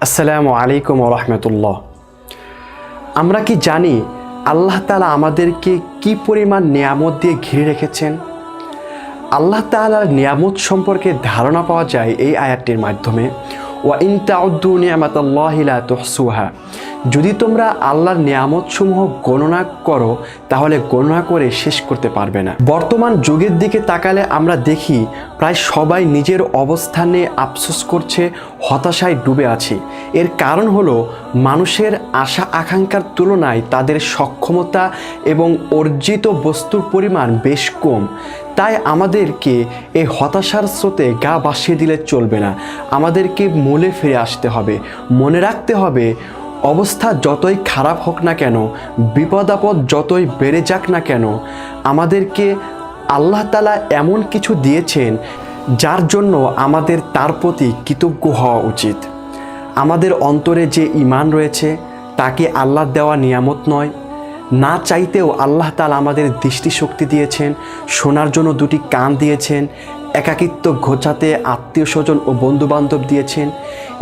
আসসালামু আলাইকুম ওয়া রাহমাতুল্লাহ। আমরা কি জানি আল্লাহ তাআলা আমাদেরকে কি পরিমাণ নিয়ামত দিয়ে ঘিরে রেখেছেন? আল্লাহ তাআলার নিয়ামত সম্পর্কে ধারণা পাওয়া যায় এই আয়াতটির মাধ্যমে। ওয়া ইন তাউদ্দু নি'মাতাল্লাহি লা তুহসুহা। যদি তোমরা আল্লাহর নিয়ামতসমূহ গণনা করো তাহলে গণনা করে শেষ করতে পারবে না। বর্তমান যুগের দিকে তাকালে আমরা দেখি প্রায় সবাই নিজের অবস্থানে আফসোস করছে, হতাশায় ডুবে আছে। এর কারণ হলো মানুষের আশা আকাঙ্ক্ষার তুলনায় তাদের সক্ষমতা এবং অর্জিত বস্তুর পরিমাণ বেশ কম। তাই আমাদেরকে এই হতাশার স্রোতে গা ভাসিয়ে দিলে চলবে না, আমাদেরকে মূলে ফিরে আসতে হবে। মনে রাখতে হবে অবস্থা যতই খারাপ হোক না কেন, বিপদ আপদ যতই বেড়ে যাক না কেন, আমাদেরকে আল্লাহ তাআলা এমন কিছু দিয়েছেন যার জন্য আমাদের তার প্রতি কৃতজ্ঞ হওয়া উচিত। আমাদের অন্তরে যে ঈমান রয়েছে তাকে আল্লাহর দেওয়া নিয়ামত নয়। না চাইতেও আল্লাহ তাআলা আমাদের দৃষ্টিশক্তি দিয়েছেন, শোনার জন্য দুটি কান দিয়েছেন, একাকিত্ব ঘোচাতে আত্মীয় স্বজন ও বন্ধুবান্ধব দিয়েছেন।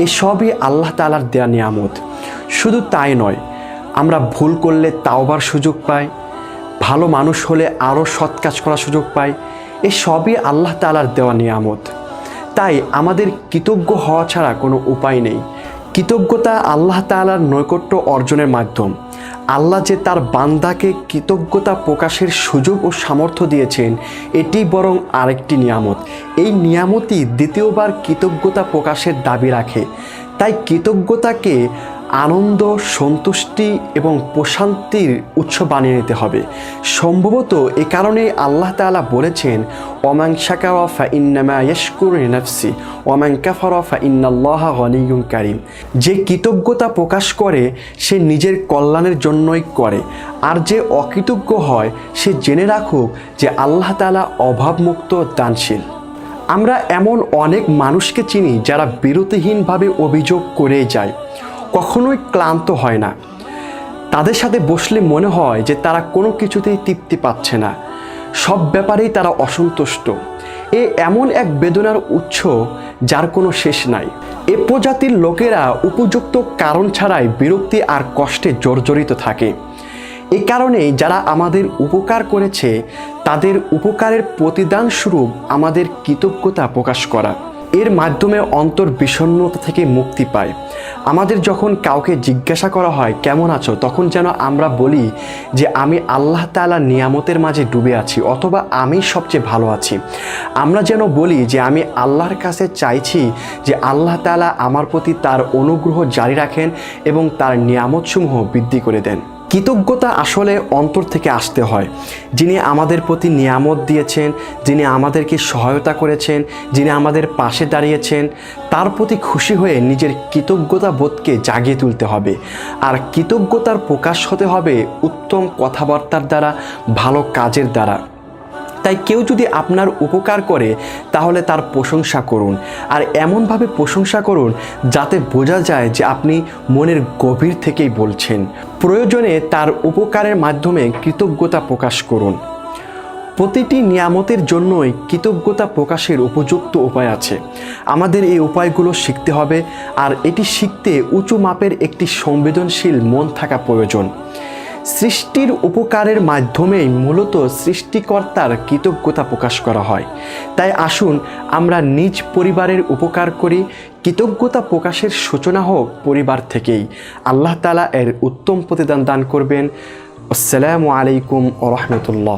এসবই আল্লাহ তাআলার দেয়া নিয়ামত। শুধু তাই নয়, আমরা ভুল করলে তাওবার সুযোগ পাই, ভালো মানুষ হলে আরও সৎ কাজ করার সুযোগ পাই। এসবই আল্লাহ তাআলার দেওয়া নিয়ামত। তাই আমাদের কৃতজ্ঞ হওয়া ছাড়া কোনো উপায় নেই। কৃতজ্ঞতা আল্লাহ তাআলার নৈকট্য অর্জনের মাধ্যম। আল্লাহ যে তার বান্দাকে কৃতজ্ঞতা প্রকাশের সুযোগ ও সামর্থ্য দিয়েছেন, এটি বরং আরেকটি নিয়ামত। এই নিয়ামতই দ্বিতীয়বার কৃতজ্ঞতা প্রকাশের দাবি রাখে। তাই কৃতজ্ঞতাকে আনন্দ, সন্তুষ্টি এবং প্রশান্তির উৎস বানিয়ে নিতে হবে। সম্ভবত এ কারণেই আল্লাহ তাআলা বলেছেন, ওমান শাকারা ফাইন্নামা ইয়াশকুরু লিনাফসি ওমান কাফারা ফাইন্নাল্লাহা গনিয়্যুন কারীম। যে কৃতজ্ঞতা প্রকাশ করে সে নিজের কল্যাণের জন্যই করে, আর যে অকৃতজ্ঞ হয় সে জেনে রাখুক যে আল্লাহ তাআলা অভাবমুক্ত দানশীল। আমরা এমন অনেক মানুষকে চিনি যারা বিরতিহীনভাবে অভিযোগ করে যায়, কখনোই ক্লান্ত হয় না। তাদের সাথে বসলে মনে হয় যে তারা কোনো কিছুতেই তৃপ্তি পাচ্ছে না, সব ব্যাপারেই তারা অসন্তুষ্ট। এমন এক বেদনার উৎস যার কোনো শেষ নাই। এ প্রজাতির লোকেরা উপযুক্ত কারণ ছাড়াই বিরক্তি আর কষ্টে জর্জরিত থাকে। এ কারণেই যারা আমাদের উপকার করেছে তাদের উপকারের প্রতিদান স্বরূপ আমাদের কৃতজ্ঞতা প্রকাশ করা। এর মাধ্যমে অন্তর বিষণ্ণতা থেকে মুক্তি পায়। আমাদের যখন কাউকে জিজ্ঞাসা করা হয় কেমন আছো, তখন যেন আমরা বলি যে আমি আল্লাহ তাআলার নিয়ামতের মাঝে ডুবে আছি, অথবা আমি সবচেয়ে ভালো আছি। আমরা যেন বলি যে আমি আল্লাহর কাছে চাইছি যে আল্লাহ তাআলা আমার প্রতি তার অনুগ্রহ জারি রাখেন এবং তার নিয়ামতসমূহ বৃদ্ধি করে দেন। কৃতজ্ঞতা আসলে অন্তর থেকে আসতে হয়। যিনি আমাদের প্রতি নিয়ামত দিয়েছেন, যিনি আমাদেরকে সহায়তা করেছেন, যিনি আমাদের পাশে দাঁড়িয়েছেন, তার প্রতি খুশি হয়ে নিজের কৃতজ্ঞতা বোধকে জাগিয়ে তুলতে হবে। আর কৃতজ্ঞতার প্রকাশ হতে হবে উত্তম কথাবার্তার দ্বারা, ভালো কাজের দ্বারা। তাই কেউ যদি আপনার উপকার করে তাহলে তার প্রশংসা করুন, আর এমনভাবে প্রশংসা করুন যাতে বোঝা যায় যে আপনি মনের গভীর থেকেই বলছেন। প্রয়োজনে তার উপকারের মাধ্যমে কৃতজ্ঞতা প্রকাশ করুন। প্রতিটি নিয়ামতের জন্যই কৃতজ্ঞতা প্রকাশের উপযুক্ত উপায় আছে। আমাদের এই উপায়গুলো শিখতে হবে, আর এটি শিখতে উঁচু মাপের একটি সংবেদনশীল মন থাকা প্রয়োজন। সৃষ্টির উপকারের মাধ্যমেই মূলত সৃষ্টিকর্তার কৃতজ্ঞতা প্রকাশ করা হয়। তাই আসুন আমরা নিজ পরিবারের উপকার করি। কৃতজ্ঞতা প্রকাশের সূচনা হোক পরিবার থেকেই। আল্লাহ তাআলা এর উত্তম প্রতিদান দান করবেন। আসসালামু আলাইকুম ওয়া রাহমাতুল্লাহ।